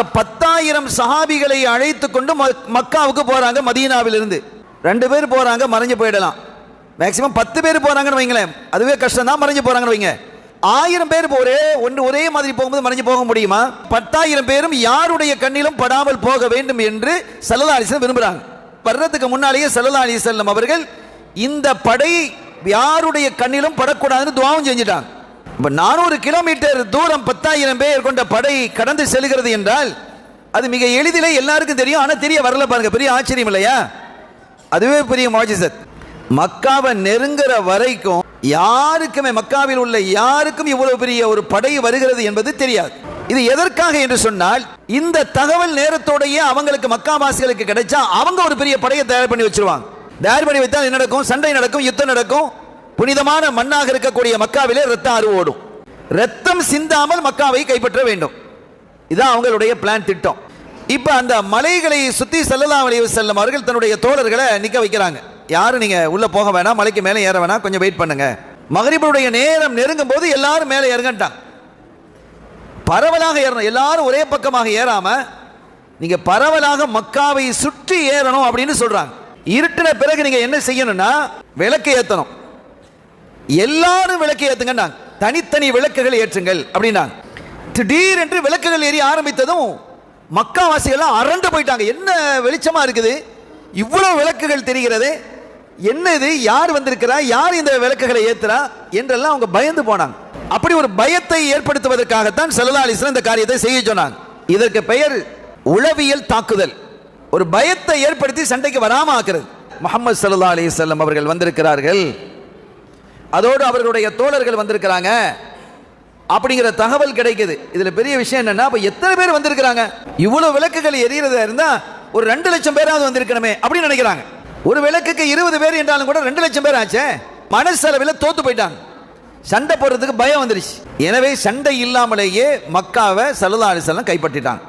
10,000 சஹாபிகளை அழைத்து கொண்டு மக்காவுக்கு போறாங்க. மதீனாவிலிருந்து 2 பேர் போறாங்க, மறைஞ்சு போயிடலாம். மேக்சிமம் 10 பேர் போறாங்கன்னு வைங்களேன், அதுவே கஷ்டம் தான். மறைஞ்சு போறாங்கன்னு வைங்க. 1000 பேர் ஒரே மாதிரி போகும்போது மறைஞ்சு போக முடியுமா? 10,000 பேரும் யாருடைய கண்ணிலும் படாமல் போக வேண்டும் என்று ஸல்லல்லாஹு அலைஹி வஸல்லம் விரும்புறாங்க. வர்றதுக்கு முன்னாலேயே ஸல்லல்லாஹு அலைஹி வஸல்லம் அவர்கள் இந்த படை யாருடைய கண்ணிலும் படக்கூடாதுன்னு துஆவும் செஞ்சுட்டாங்க. 400 கிலோமீட்டர் தூரம் 10,000 பேர் கொண்ட படை கடந்து செல்கிறது என்றால் அது மிக எளிதிலே எல்லாருக்கும் தெரியும். ஆனால் தெரிய வரல பாருங்க, பெரிய ஆச்சரியம் இல்லையா? அதுவே பெரிய முஅஜிஸத். மக்காவை நெருங்குற வரைக்கும் யாருக்குமே, மக்காவில் உள்ள யாருக்கும் இவ்வளவு பெரிய ஒரு படை வருகிறது என்பது தெரியாது. இது எதற்காக என்று சொன்னால், இந்த தகவல் நேரத்தோடையே அவங்களுக்கு, மக்காவாசிகளுக்கு கிடைச்சா அவங்க ஒரு பெரிய படையை தயார் பண்ணி வச்சிருவாங்க. தயார் பண்ணி வைத்தால் என்ன நடக்கும்? சண்டை நடக்கும், யுத்தம் நடக்கும். புனிதமான மண்ணாக இருக்கக்கூடிய மக்காவிலே ரத்த ஆறு ஓடும். ரத்தம் சிந்தாமல் மக்காவை கைப்பற்ற வேண்டும். இதுதான் அவங்களுடைய பிளான், திட்டம். இப்ப அந்த மலைகளை சுத்தி ஸல்லல்லாஹு அலைஹி வஸல்லம் அவர்கள் தன்னுடைய தோழர்களை நிக்க வைக்கிறாங்க. யாரும் நீங்க உள்ள போக வேணாம், மலைக்கு மேலே ஏற வேணாம், கொஞ்சம் வெயிட் பண்ணுங்க. மகரிபுடைய நேரம் நெருங்கும் போது எல்லாரும் மேலே இறங்கட்டாங்க. பரவலாக ஏறணும், எல்லாரும் ஒரே பக்கமாக ஏறாம நீங்க பரவலாக மக்காவை சுற்றி ஏறணும் அப்படின்னு சொல்றாங்க. இருட்டின பிறகு நீங்க என்ன செய்யணும்னா விளக்கு ஏத்தணும். எல்லாரும் விளக்கு ஏத்துங்க, தனித்தனி விளக்குகள் ஏற்றுங்கள் அப்படின்னாங்க. திடீரென்று விளக்குகள் ஏறி ஆரம்பித்ததும் மக்காவாசிகள் அரண்டு போயிட்டாங்க. என்ன வெளிச்சமா இருக்குது, இவ்வளவு விளக்குகள் தெரிகிறது, என்ன இது, யார் வந்திருக்கிறா, யார் இந்த விளக்குகளை ஏத்துறா என்றெல்லாம் அவங்க பயந்து போனாங்க. அப்படி ஒரு பயத்தை ஏற்படுத்துவதற்காகத்தான் ஸல்லல்லாஹு அலைஹி வஸல்லம் இந்த காரியத்தை செய்ய சொன்னாங்க. இதற்கு பெயர் உளவியல் தாக்குதல். ஒரு பயத்தை ஏற்படுத்தி சண்டைக்கு வராம ஆக்குறது. முஹம்மது ஸல்லல்லாஹு அலைஹி வஸல்லம் அவர்கள் வந்திருக்கிறார்கள், அதோடு அவர்களுடைய தோழர்கள் வந்திருக்கிறாங்க அப்படிங்கிற தகவல் கிடைக்குது. இதுல பெரிய விஷயம் என்னன்னா, அப்ப எத்தனை பேர் வந்திருக்கிறாங்க, இவ்வளவு விளக்குகள் எரியறதா இருந்தா ஒரு 2 லட்சம் பேராவது வந்திருக்கணுமே அப்படின்னு நினைக்கிறாங்க. ஒரு விளக்குக்கு 20 பேர் என்றாலும் கூட 2 லட்சம் பேர் ஆச்சே. மனசளவில் தோத்து போயிட்டாங்க. சண்டை போடுறதுக்கு பயம் வந்துருச்சு. எனவே சண்டை இல்லாமலேயே மக்காவை ஸல்லல்லாஹு அலைஹி வஸல்லம் கைப்பற்றிட்டாங்க.